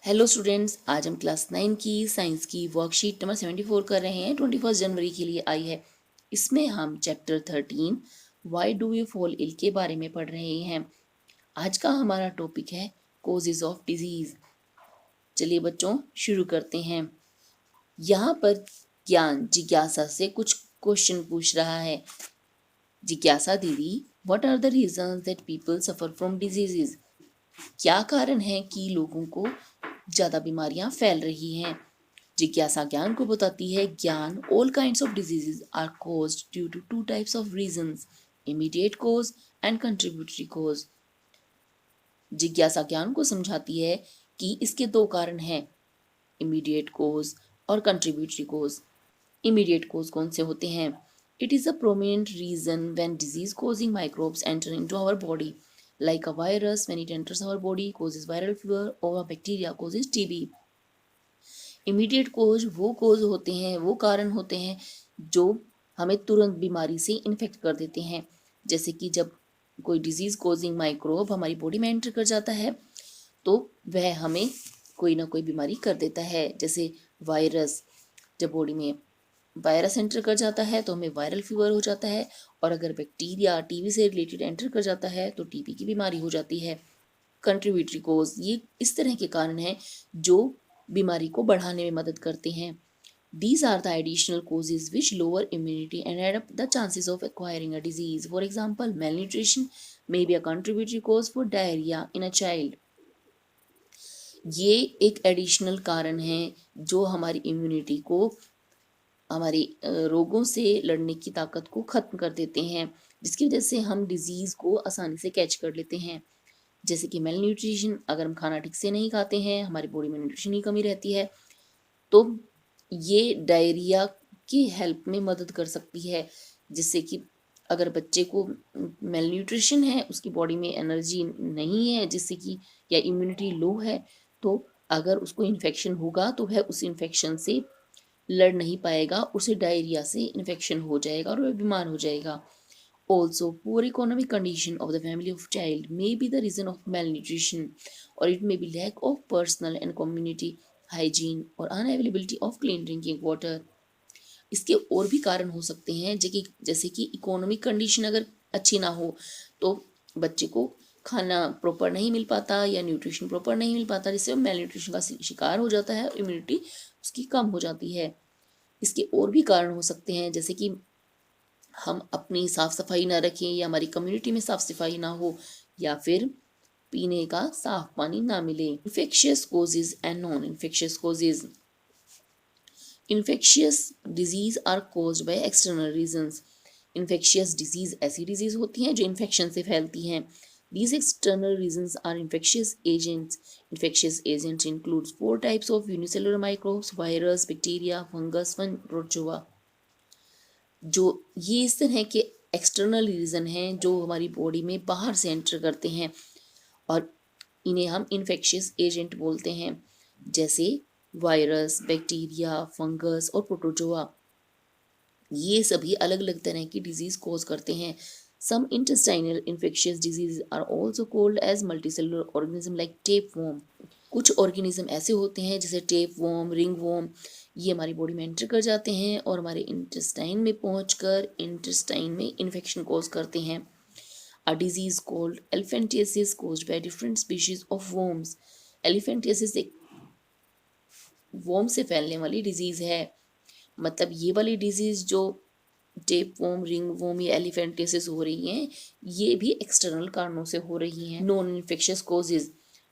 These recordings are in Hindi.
हेलो स्टूडेंट्स, आज हम क्लास 9 की साइंस की वर्कशीट नंबर 74 कर रहे हैं। 21 जनवरी के लिए आई है। इसमें हम chapter 13 why do you fall ill के बारे में पढ़ रहे हैं। आज का हमारा टॉपिक है कोजेज ऑफ डिजीज। चलिए बच्चों शुरू करते हैं। यहाँ पर ज्ञान जिज्ञासा से कुछ क्वेश्चन पूछ रहा है। जिज्ञासा दीदी, what are the reasons that people suffer from diseases? क्या कारण है कि लोगों को ज्यादा बीमारियां फैल रही हैं? जिज्ञासा ज्ञान को बताती है, Gyan all kinds of diseases are caused due to two types of reasons, immediate cause and contributory cause. जिज्ञासा ज्ञान को समझाती है कि इसके दो कारण हैं, इमीडिएट कॉज और कंट्रीब्यूटरी कॉज। इमीडिएट कॉज कौन से होते हैं? It is a prominent reason when disease causing microbes enter into our body, like a virus when it enters our body causes viral fever, or a bacteria causes TB. Immediate cause वो कोज होते हैं, वो कारण होते हैं जो हमें तुरंत बीमारी से इन्फेक्ट कर देते हैं। जैसे कि जब कोई डिजीज कोजिंग माइक्रोब हमारी बॉडी में एंटर कर जाता है तो वह हमें कोई ना कोई बीमारी कर देता है। जैसे वायरस, जब बॉडी में वायरस एंटर कर जाता है तो हमें वायरल फीवर हो जाता है, और अगर बैक्टीरिया टीबी से रिलेटेड एंटर कर जाता है तो टीबी की बीमारी हो जाती है। कंट्रीब्यूटरी कोज, ये इस तरह के कारण हैं जो बीमारी को बढ़ाने में मदद करते हैं। These are the additional causes which lower immunity and add up the chances of acquiring a disease. For example, malnutrition may be a contributory cause for diarrhea in a child. ये एक एडिशनल कारण है जो हमारी इम्यूनिटी को, हमारी रोगों से लड़ने की ताकत को खत्म कर देते हैं, जिसकी वजह से हम डिजीज को आसानी से कैच कर लेते हैं। जैसे कि मेल न्यूट्रिशन, अगर हम खाना ठीक से नहीं खाते हैं, हमारी बॉडी में न्यूट्रिशन की कमी रहती है, तो ये डायरिया की हेल्प में मदद कर सकती है। जिससे कि अगर बच्चे को मेल न्यूट्रिशन है, उसकी बॉडी में एनर्जी नहीं है, जिससे कि या इम्यूनिटी लो है, तो अगर उसको इन्फेक्शन होगा तो वह उस इन्फेक्शन से लड़ नहीं पाएगा, उसे डायरिया से इन्फेक्शन हो जाएगा और वह बीमार हो जाएगा। Also, poor economic condition of the family of child may be the reason of malnutrition, or it may be lack of personal and community hygiene or unavailability of clean drinking water. इसके और भी कारण हो सकते हैं, जैसे कि इकोनॉमिक कंडीशन अगर अच्छी ना हो तो बच्चे को खाना प्रॉपर नहीं मिल पाता या न्यूट्रिशन प्रॉपर नहीं मिल पाता, जिससे वो मेल न्यूट्रिशन का शिकार हो जाता है, इम्यूनिटी उसकी कम हो जाती है। इसके और भी कारण हो सकते हैं, जैसे कि हम अपनी साफ सफाई ना रखें, या हमारी कम्युनिटी में साफ सफाई ना हो, या फिर पीने का साफ पानी ना मिले। Infectious causes and non infectious causes. Infectious disease are caused by external reasons. Infectious disease ऐसी डिजीज होती हैं जो इन्फेक्शन से फैलती हैं। These external reasons are infectious agents. Infectious agents includes 4 types of unicellular microbes: virus, bacteria, fungus, protozoa. जो ये इस तरह के एक्सटर्नल रीजन हैं जो हमारी बॉडी में बाहर से एंटर करते हैं, और इन्हें हम इन्फेक्शियस एजेंट बोलते हैं। जैसे वायरस, बैक्टीरिया, फंगस और प्रोटोजोआ, ये सभी अलग अलग तरह की डिजीज कॉज करते हैं। Some intestinal infectious disease are also called as multicellular organism like tapeworm. कुछ ऑर्गेनिज्म ऐसे होते हैं जैसे टेपवर्म, रिंगवर्म, ये हमारी बॉडी में एंटर कर जाते हैं और हमारे इंटेस्टाइन में पहुंचकर इंटेस्टाइन में इन्फेक्शन कॉज करते हैं। A disease called elephantiasis caused by different species of worms. Elephantiasis एक वर्म से फैलने वाली डिजीज है। मतलब ये वाली डिजीज जो टेप वोम, रिंग वोम या एलिफेंटियासिस हो रही हैं, ये भी एक्सटर्नल कारणों से हो रही हैं। Non infectious causes,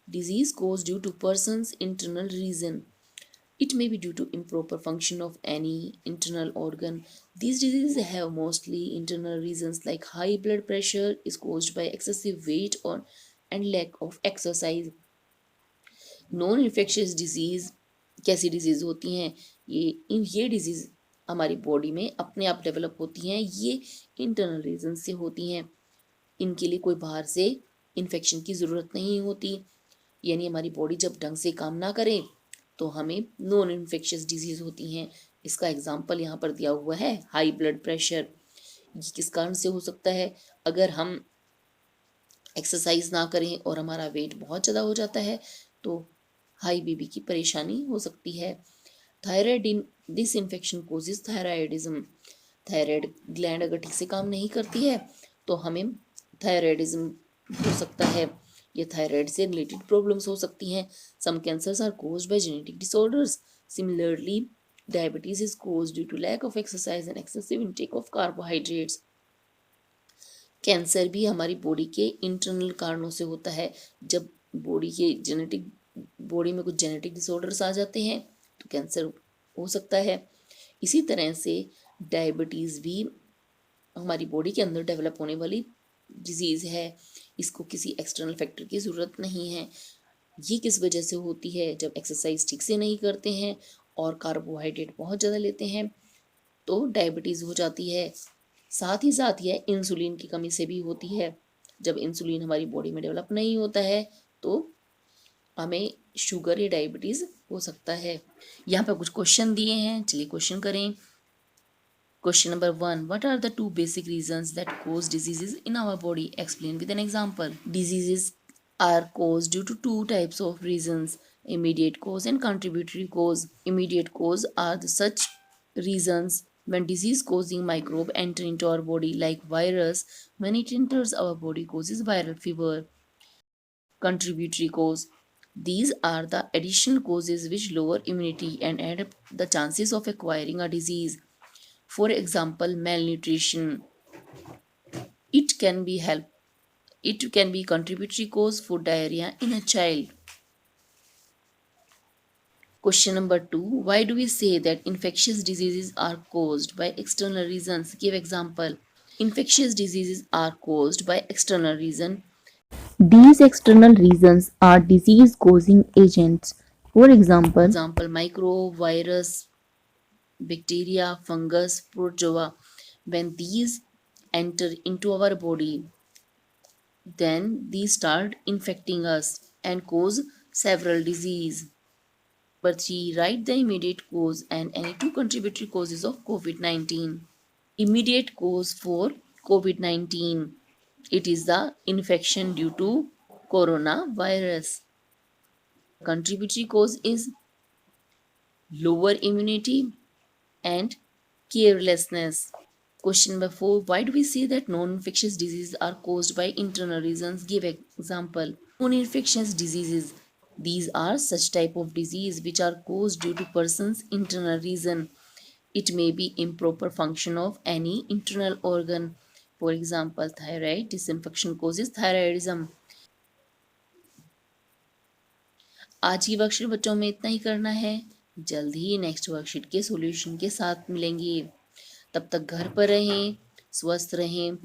disease cause due to persons internal reason. It may be due to improper function of any internal organ. These diseases have mostly internal reasons, like high blood pressure is caused by excessive weight or and lack of exercise. Non infectious disease कैसी डिजीज होती हैं? ये डिजीज हमारी बॉडी में अपने आप डेवलप होती हैं, ये इंटरनल रीजन से होती हैं। इनके लिए कोई बाहर से इन्फेक्शन की ज़रूरत नहीं होती। यानी हमारी बॉडी जब ढंग से काम ना करे तो हमें नॉन इन्फेक्शियस डिजीज होती हैं। इसका एग्जाम्पल यहाँ पर दिया हुआ है, हाई ब्लड प्रेशर। ये किस कारण से हो सकता है? अगर हम एक्सरसाइज ना करें और हमारा वेट बहुत ज़्यादा हो जाता है तो हाई बीपी की परेशानी हो सकती है। Thyroid in this infection causes thyroidism, thyroid gland अगर ठीक से काम नहीं करती है तो हमें थायराइडिज्म हो सकता है। ये थायराइड से रिलेटेड प्रॉब्लम्स हो सकती हैं। Some cancers are caused by genetic disorders. Similarly diabetes is caused due to lack of exercise and excessive intake of carbohydrates. Cancer भी हमारी बॉडी के इंटरनल कारणों से होता है। जब बॉडी में कुछ जेनेटिक डिसऑर्डर्स आ जाते हैं तो कैंसर हो सकता है। इसी तरह से डायबिटीज़ भी हमारी बॉडी के अंदर डेवलप होने वाली डिजीज़ है। इसको किसी एक्सटर्नल फैक्टर की ज़रूरत नहीं है। ये किस वजह से होती है? जब एक्सरसाइज ठीक से नहीं करते हैं और कार्बोहाइड्रेट बहुत ज़्यादा लेते हैं तो डायबिटीज़ हो जाती है। साथ ही साथ यह इंसुलिन की कमी से भी होती है। जब इंसुलिन हमारी बॉडी में डेवलप नहीं होता है तो हमें शुगर या डायबिटीज़ हो सकता है। यहाँ पर कुछ क्वेश्चन दिए हैं, चलिए क्वेश्चन करें। Question number 1. What are the two basic reasons that cause diseases in our body? Explain with an example. Diseases are caused due to two types of reasons: immediate cause and contributory cause. Immediate cause are the such reasons when disease causing microbe enter into our body, like virus. When it enters our body, causes viral fever. Contributory cause, these are the additional causes which lower immunity and add up the chances of acquiring a disease. For example, malnutrition. It can be help. It can be contributory cause for diarrhea in a child. Question number 2. Why do we say that infectious diseases are caused by external reasons? Give example. Infectious diseases are caused by external reason. These external reasons are disease causing agents. For example, microbe, virus, bacteria, fungus, protozoa. When these enter into our body, then these start infecting us and cause several disease. Number 3. Write the immediate cause and any two contributory causes of COVID-19. Immediate cause for COVID-19. It is the infection due to coronavirus. Contributory cause is lower immunity and carelessness. Question number 4. Why do we say that non-infectious diseases are caused by internal reasons? Give example. Non-infectious diseases. These are such type of disease which are caused due to person's internal reason. It may be improper function of any internal organ. For example, thyroid disinfection causes thyroidism. आज की वर्कशीट बच्चों में इतना ही करना है। जल्द ही नेक्स्ट वर्कशीट के सॉल्यूशन के साथ मिलेंगे। तब तक घर पर रहें, स्वस्थ रहें,